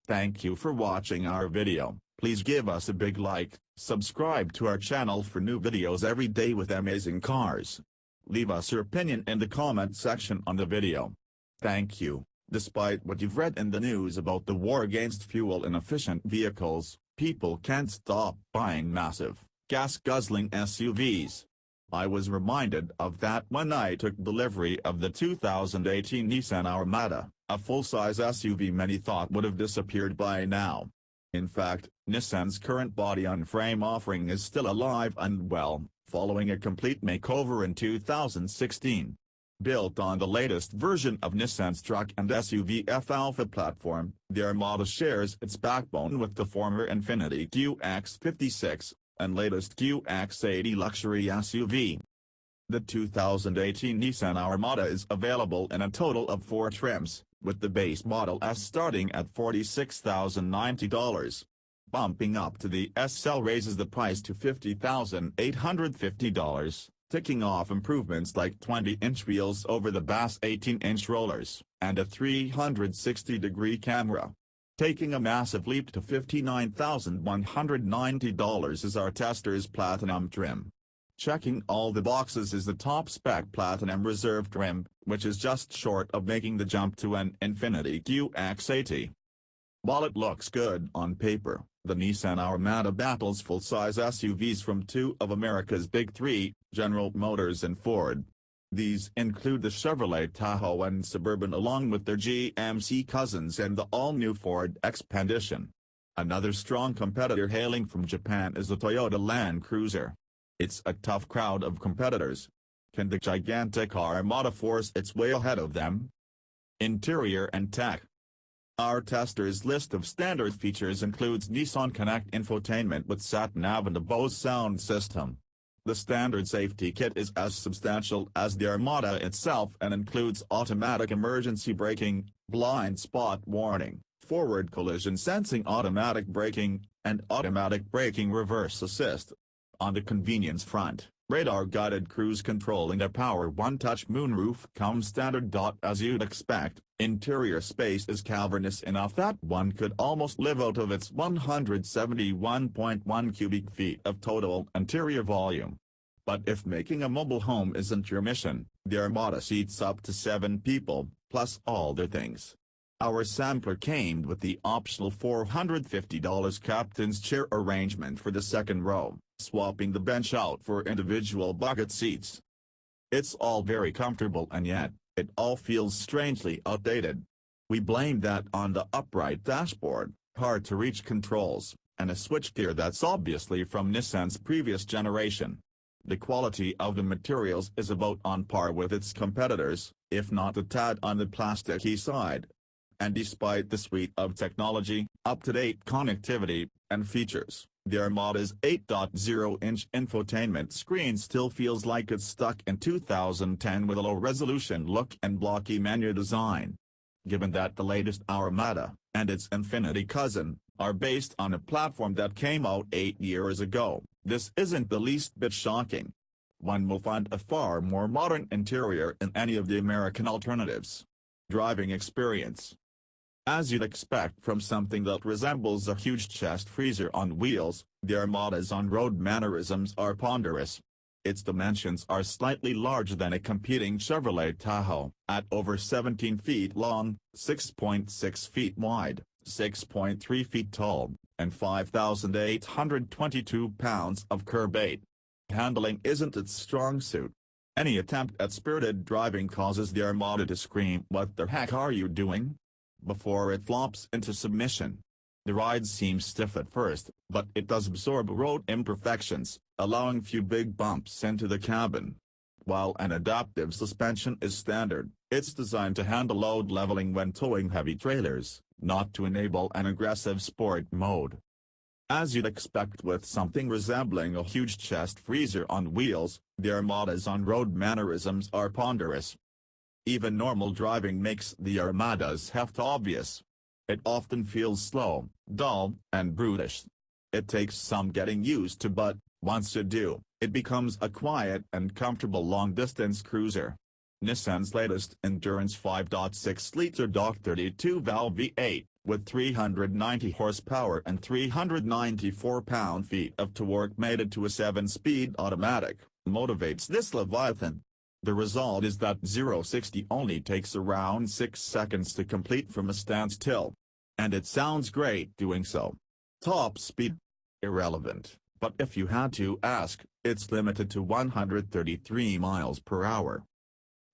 Thank you for watching our video. Please give us a big like, subscribe to our channel for new videos every day with amazing cars. Leave us your opinion in the comment section on the video. Thank you. Despite what you've read in the news about the war against fuel-inefficient vehicles, people can't stop buying massive, gas-guzzling SUVs. I was reminded of that when I took delivery of the 2018 Nissan Armada, a full-size SUV many thought would have disappeared by now. In fact, Nissan's current body-on-frame offering is still alive and well, following a complete makeover in 2016. Built on the latest version of Nissan's truck and SUV F-Alpha platform, the Armada shares its backbone with the former Infiniti QX56, and latest QX80 luxury SUV. The 2018 Nissan Armada is available in a total of 4 trims, with the base Model S starting at $46,090. Bumping up to the SL raises the price to $50,850, ticking off improvements like 20-inch wheels over the BAS 18-inch rollers, and a 360-degree camera. Taking a massive leap to $59,190 is our tester's Platinum trim. Checking all the boxes is the top-spec Platinum Reserve trim, which is just short of making the jump to an Infiniti QX80. While it looks good on paper, the Nissan Armada battles full-size SUVs from two of America's big three, General Motors and Ford. These include the Chevrolet Tahoe and Suburban along with their GMC cousins and the all-new Ford Expedition. Another strong competitor hailing from Japan is the Toyota Land Cruiser. It's a tough crowd of competitors. Can the gigantic Armada force its way ahead of them? Interior and tech. Our tester's list of standard features includes Nissan Connect infotainment with sat-nav and a Bose sound system. The standard safety kit is as substantial as the Armada itself and includes automatic emergency braking, blind spot warning, forward collision sensing automatic braking, and automatic braking reverse assist. On the convenience front, radar-guided cruise control and a Power One-Touch moonroof come standard. As you'd expect, interior space is cavernous enough that one could almost live out of its 171.1 cubic feet of total interior volume. But if making a mobile home isn't your mission, the Armada seats up to 7 people, plus all their things. Our sampler came with the optional $450 captain's chair arrangement for the second row, swapping the bench out for individual bucket seats. It's all very comfortable and yet, it all feels strangely outdated. We blame that on the upright dashboard, hard-to-reach controls, and a switchgear that's obviously from Nissan's previous generation. The quality of the materials is about on par with its competitors, if not a tad on the plasticky side. And despite the suite of technology, up-to-date connectivity, and features, the Armada's 8.0-inch infotainment screen still feels like it's stuck in 2010 with a low-resolution look and blocky menu design. Given that the latest Armada, and its Infiniti cousin, are based on a platform that came out 8 years ago, this isn't the least bit shocking. One will find a far more modern interior in any of the American alternatives. Driving experience. As you'd expect from something that resembles a huge chest freezer on wheels, the Armada's on-road mannerisms are ponderous. Its dimensions are slightly larger than a competing Chevrolet Tahoe, at over 17 feet long, 6.6 feet wide, 6.3 feet tall, and 5,822 pounds of curb weight. Handling isn't its strong suit. Any attempt at spirited driving causes the Armada to scream, "What the heck are you doing?" before it flops into submission. The ride seems stiff at first, but it does absorb road imperfections, allowing few big bumps into the cabin. While an adaptive suspension is standard, it's designed to handle load leveling when towing heavy trailers, not to enable an aggressive sport mode. As you'd expect with something resembling a huge chest freezer on wheels, the Armada's on-road mannerisms are ponderous. Even normal driving makes the Armada's heft obvious. It often feels slow, dull, and brutish. It takes some getting used to, but, once you do, it becomes a quiet and comfortable long-distance cruiser. Nissan's latest endurance 5.6-liter .32-valve V8, with 390 horsepower and 394 pound-feet of torque mated to a 7-speed automatic, motivates this Leviathan. The result is that 0-60 only takes around 6 seconds to complete from a standstill. And it sounds great doing so. Top speed? Irrelevant, but if you had to ask, it's limited to 133 miles per hour.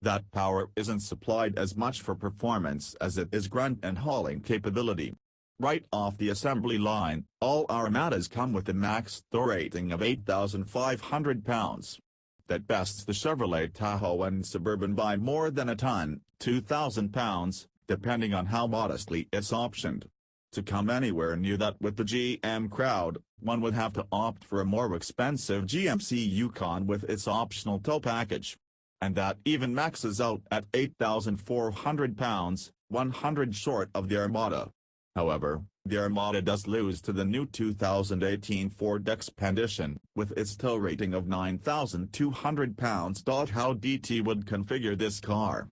That power isn't supplied as much for performance as it is grunt and hauling capability. Right off the assembly line, all Armadas come with a max tow rating of 8,500 pounds. That bests the Chevrolet Tahoe and Suburban by more than a ton, 2,000 pounds, depending on how modestly it's optioned. To come anywhere near that with the GM crowd, one would have to opt for a more expensive GMC Yukon with its optional tow package. And that even maxes out at 8,400 pounds, 100 short of the Armada. However, the Armada does lose to the new 2018 Ford Expedition, with its tow rating of 9,200 pounds. How DT would configure this car?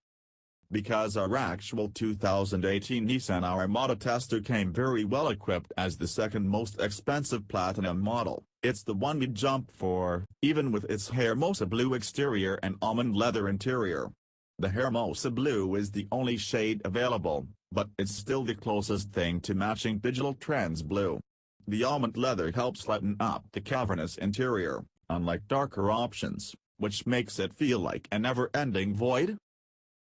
Because our actual 2018 Nissan Armada tester came very well equipped as the second most expensive Platinum model, it's the one we'd jump for, even with its Hermosa blue exterior and almond leather interior. The Hermosa blue is the only shade available, but it's still the closest thing to matching digital trends blue. The almond leather helps lighten up the cavernous interior, unlike darker options, which makes it feel like a never-ending void.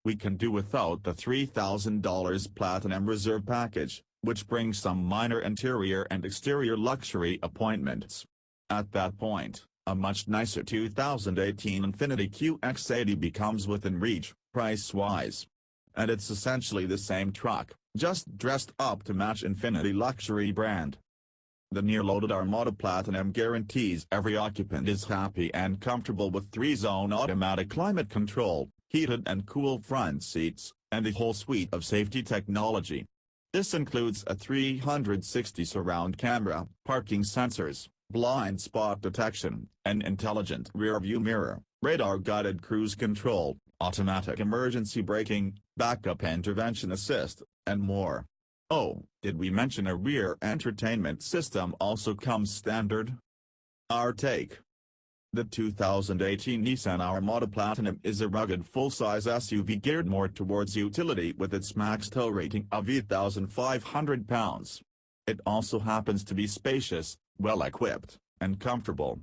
We can do without the $3,000 Platinum Reserve package, which brings some minor interior and exterior luxury appointments. At that point, a much nicer 2018 Infiniti QX80 becomes within reach, price-wise. And it's essentially the same truck, just dressed up to match Infiniti luxury brand. The near-loaded Armada Platinum guarantees every occupant is happy and comfortable with 3-zone automatic climate control, heated and cool front seats, and a whole suite of safety technology. This includes a 360 surround camera, parking sensors, blind spot detection, an intelligent rear-view mirror, radar-guided cruise control, automatic emergency braking, backup intervention assist, and more. Oh, did we mention a rear entertainment system also comes standard? Our take. The 2018 Nissan Armada Platinum is a rugged full-size SUV geared more towards utility with its max tow rating of 8,500 pounds. It also happens to be spacious, well-equipped, and comfortable.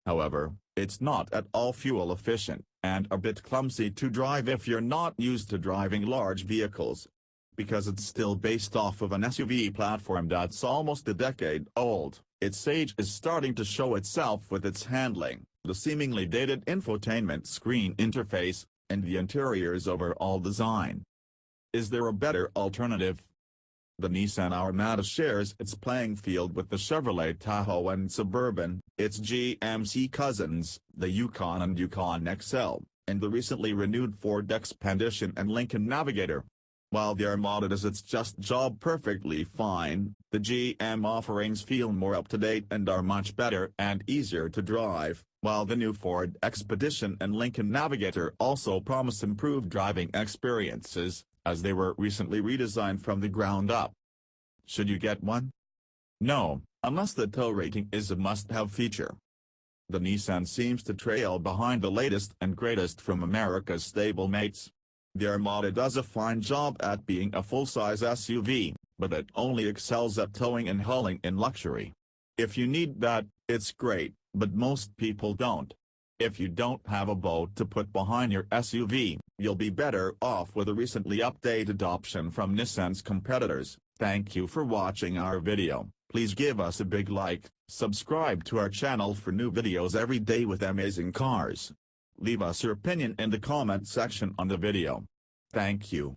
However, it's not at all fuel efficient, and a bit clumsy to drive if you're not used to driving large vehicles. Because it's still based off of an SUV platform that's almost a decade old, its age is starting to show itself with its handling, the seemingly dated infotainment screen interface, and the interior's overall design. Is there a better alternative? The Nissan Armada shares its playing field with the Chevrolet Tahoe and Suburban, its GMC cousins, the Yukon and Yukon XL, and the recently renewed Ford Expedition and Lincoln Navigator. While the Armada does its just job perfectly fine, the GM offerings feel more up-to-date and are much better and easier to drive, while the new Ford Expedition and Lincoln Navigator also promise improved driving experiences, as they were recently redesigned from the ground up. Should you get one? No, unless the tow rating is a must-have feature. The Nissan seems to trail behind the latest and greatest from America's stablemates. The Armada does a fine job at being a full-size SUV, but it only excels at towing and hauling in luxury. If you need that, it's great, but most people don't. If you don't have a boat to put behind your SUV, you'll be better off with a recently updated option from Nissan's competitors. Thank you for watching our video. Please give us a big like, subscribe to our channel for new videos every day with amazing cars. Leave us your opinion in the comment section on the video. Thank you.